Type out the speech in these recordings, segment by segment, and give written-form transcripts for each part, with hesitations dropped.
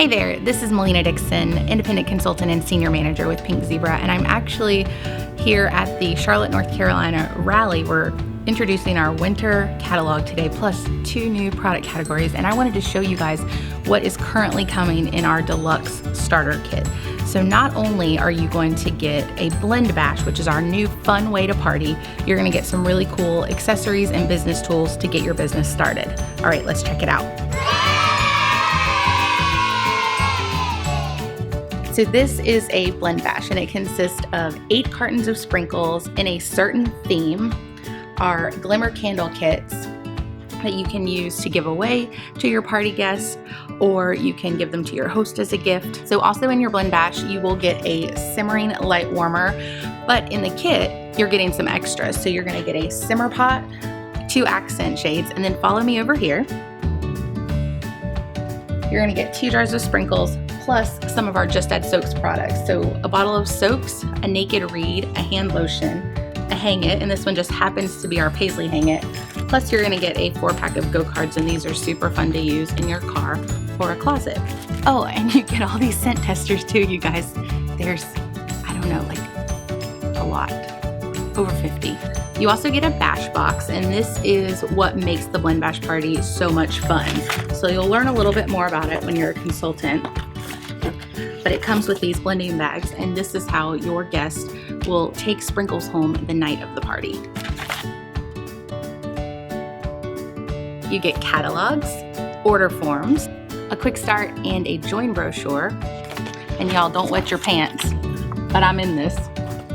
there, this is Melina Dixon, independent consultant and senior manager with Pink Zebra, and I'm actually here at the Charlotte, North Carolina rally. We're introducing our winter catalog today, plus 2 new product categories, and I wanted to show you guys what is currently coming in our Deluxe starter kit. So not only are you going to get a blend bash, which is our new fun way to party, you're gonna get some really cool accessories and business tools to get your business started. All right, let's check it out. So this is a blend bash, and it consists of 8 cartons of sprinkles in a certain theme, our glimmer candle kits that you can use to give away to your party guests, or you can give them to your host as a gift. So also in your blend bash, you will get a simmering light warmer, but in the kit, you're getting some extras. So you're gonna get a simmer pot, 2 accent shades, and then follow me over here. You're gonna get 2 jars of sprinkles, plus some of our Just Add Soaks products. So a bottle of soaks, a naked reed, a hand lotion, a hang it, and this one just happens to be our paisley hang it. Plus you're gonna get a 4-pack of go cards, and these are super fun to use in your car or a closet. Oh, and you get all these scent testers too, you guys. There's, I don't know, like a lot, over 50. You also get a bash box, and this is what makes the blend bash party so much fun. So you'll learn a little bit more about it when you're a consultant. But it comes with these blending bags, and this is how your guest will take sprinkles home the night of the party. You get catalogs, order forms, a quick start, and a join brochure. And y'all, don't wet your pants, but I'm in this.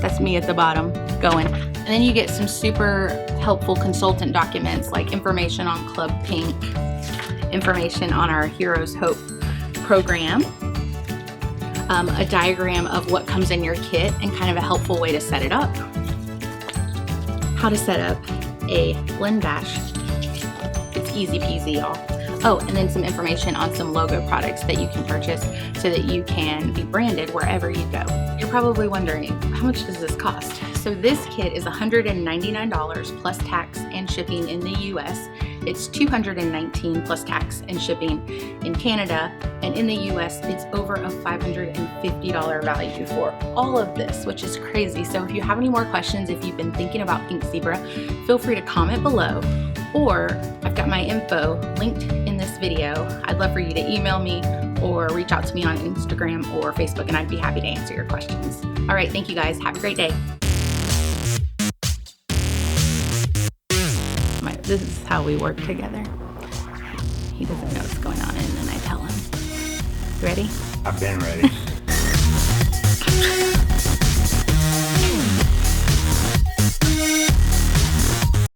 That's me at the bottom going. And then you get some super helpful consultant documents like information on Club Pink, information on our Heroes Hope program, a diagram of what comes in your kit and kind of a helpful way to set it up, how to set up a blend bash. It's easy peasy, y'all. Oh, and then some information on some logo products that you can purchase so that you can be branded wherever you go. You're probably wondering, how much does this cost? So this kit is $199 plus tax and shipping in the US. It's $219 plus tax and shipping in Canada, and in the US, it's over a $550 value for all of this, which is crazy. So if you have any more questions, if you've been thinking about Pink Zebra, feel free to comment below, or I've got my info linked in this video. I'd love for you to email me or reach out to me on Instagram or Facebook, and I'd be happy to answer your questions. All right, thank you guys. Have a great day. This is how we work together. He doesn't know what's going on, and then I tell him. You ready? I've been ready.